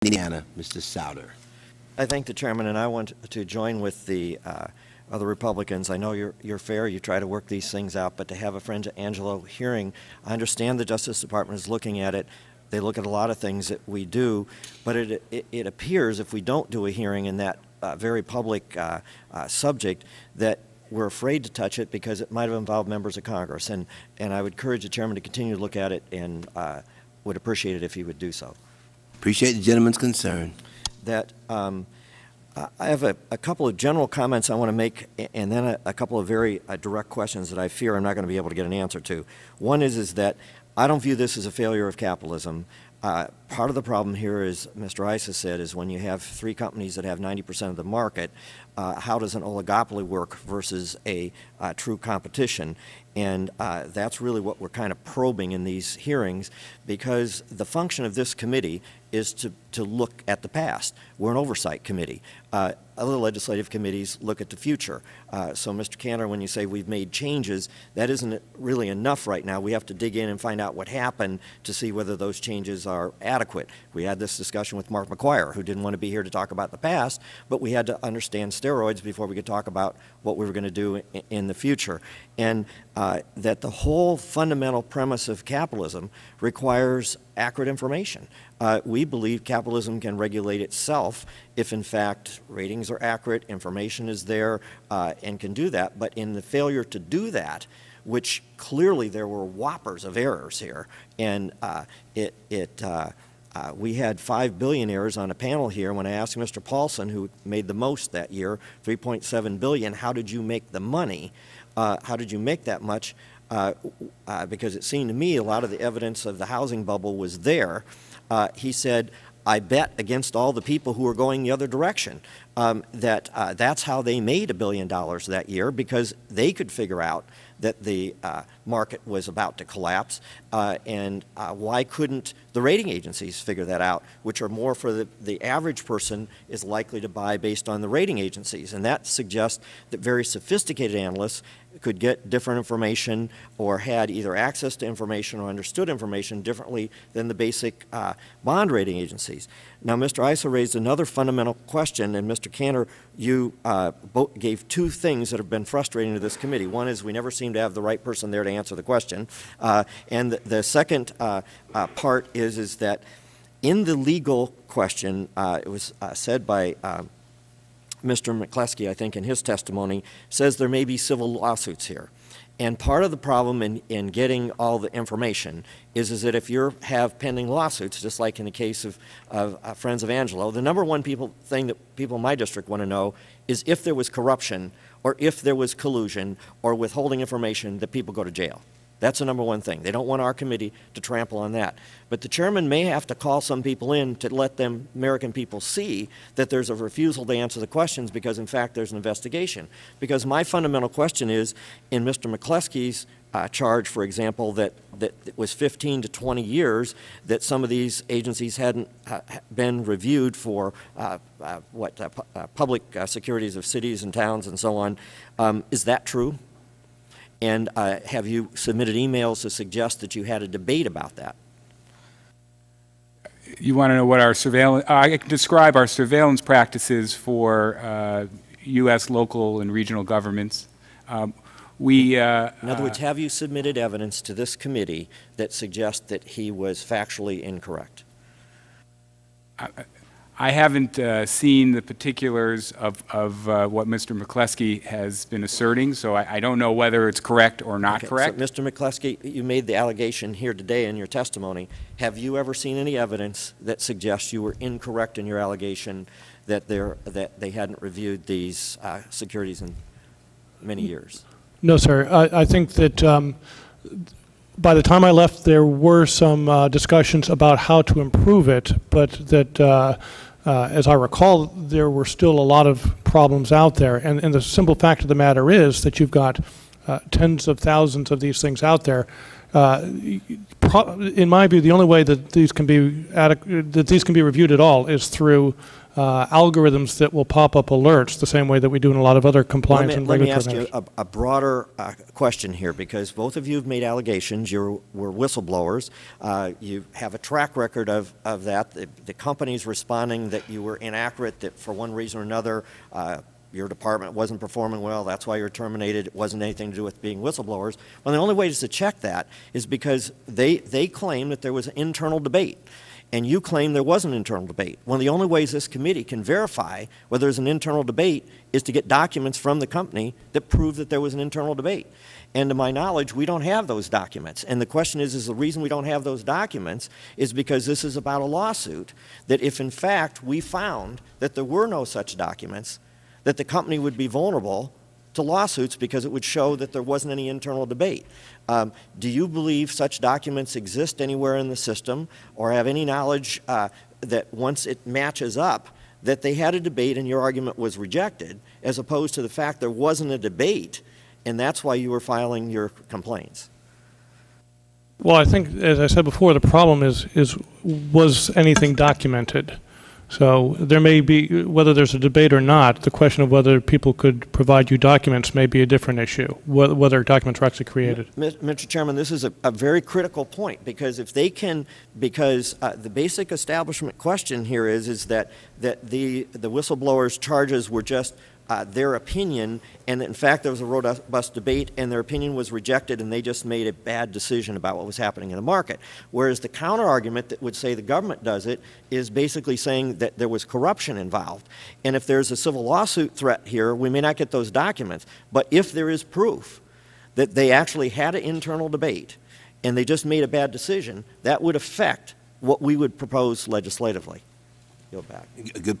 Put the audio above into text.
Indiana, Mr. Souder. I thank the chairman, and I want to join with the other Republicans. I know you're fair. You try to work these things out, but to have a friend Angelo hearing, I understand the Justice Department is looking at it. They look at a lot of things that we do, but it appears if we don't do a hearing in that very public subject that we're afraid to touch it because it might have involved members of Congress. And I would encourage the chairman to continue to look at it and would appreciate it if he would do so. Appreciate the gentleman's concern. That I have a couple of general comments I want to make, and then a couple of very direct questions that I fear I'm not going to be able to get an answer to. One is that I don't view this as a failure of capitalism. Part of the problem here, as Mr. Issa said, is when you have three companies that have 90% of the market, how does an oligopoly work versus a true competition? And that's really what we're kind of probing in these hearings, because the function of this committee is to look at the past. We're an oversight committee. Other legislative committees look at the future. So, Mr. Cantor, when you say we've made changes, that isn't really enough right now. We have to dig in and find out what happened to see whether those changes are adequate. We had this discussion with Mark McGuire, who didn't want to be here to talk about the past, but we had to understand steroids before we could talk about what we were going to do in the future. And that the whole fundamental premise of capitalism requires accurate information. We believe capitalism can regulate itself if, in fact, ratings are accurate, information is there, and can do that. But in the failure to do that, which clearly there were whoppers of errors here, and we had 5 billionaires on a panel here. When I asked Mr. Paulson, who made the most that year, $3.7 billion, how did you make the money? How did you make that much? Because it seemed to me a lot of the evidence of the housing bubble was there. He said, I bet against all the people who were going the other direction that's how they made $1 billion that year, because they could figure out that the market was about to collapse. And why couldn't the rating agencies figure that out, which are more for the average person is likely to buy based on the rating agencies? And that suggests that very sophisticated analysts could get different information or had either access to information or understood information differently than the basic bond rating agencies. Now, Mr. Issa raised another fundamental question, and Mr. Cantor, you both gave two things that have been frustrating to this committee. One is we never seem to have the right person there to answer the question. And the second part is that in the legal question, it was said by Mr. McCleskey, I think, in his testimony, says there may be civil lawsuits here. And part of the problem in getting all the information is that if you have pending lawsuits, just like in the case of Friends of Angelo, the number one thing that people in my district want to know is if there was corruption or if there was collusion or withholding information, that people go to jail. That's the number one thing. They don't want our committee to trample on that. But the chairman may have to call some people in to let them American people see that there's a refusal to answer the questions because, in fact, there's an investigation. Because my fundamental question is, in Mr. McCleskey's charge, for example, that it was 15 to 20 years that some of these agencies hadn't been reviewed for public securities of cities and towns and so on. Is that true? And have you submitted emails to suggest that you had a debate about that? You want to know what our surveillance, I can describe our surveillance practices for U.S. local and regional governments. In other words, have you submitted evidence to this committee that suggests that he was factually incorrect? I haven't seen the particulars of what Mr. McCleskey has been asserting, so I don't know whether it's correct or not correct. So, Mr. McCleskey, you made the allegation here today in your testimony. Have you ever seen any evidence that suggests you were incorrect in your allegation that they hadn't reviewed these securities in many years? No, sir. I think that by the time I left, there were some discussions about how to improve it, but that, as I recall, there were still a lot of problems out there. And the simple fact of the matter is that you've got tens of thousands of these things out there. in my view, the only way that these can be reviewed at all is through algorithms that will pop up alerts the same way that we do in a lot of other compliance and regulatory matters. Let me ask you a broader question here, because both of you have made allegations. You were whistleblowers. You have a track record of that. The company's responding that you were inaccurate, that for one reason or another your department wasn't performing well, that's why you're terminated. It wasn't anything to do with being whistleblowers. Well, the only way to check that is because they claim that there was an internal debate, and you claim there was an internal debate. One of the only ways this committee can verify whether there's an internal debate is to get documents from the company that prove that there was an internal debate. And to my knowledge, we don't have those documents. And the question is the reason we don't have those documents is because this is about a lawsuit, that if in fact we found that there were no such documents, that the company would be vulnerable to lawsuits because it would show that there wasn't any internal debate. Do you believe such documents exist anywhere in the system, or have any knowledge that once it matches up, that they had a debate and your argument was rejected, as opposed to the fact there wasn't a debate, and that's why you were filing your complaints? Well, I think, as I said before, the problem is was anything documented? So there may be, whether there's a debate or not, the question of whether people could provide you documents may be a different issue, whether documents are actually created. Mr. Chairman, this is a very critical point, because if they can, because the basic establishment question here is that the whistleblowers' charges were just their opinion, and in fact there was a robust debate and their opinion was rejected and they just made a bad decision about what was happening in the market. Whereas the counter argument that would say the government does it is basically saying that there was corruption involved. And if there's a civil lawsuit threat here, we may not get those documents. But if there is proof that they actually had an internal debate and they just made a bad decision, that would affect what we would propose legislatively. Go back. Good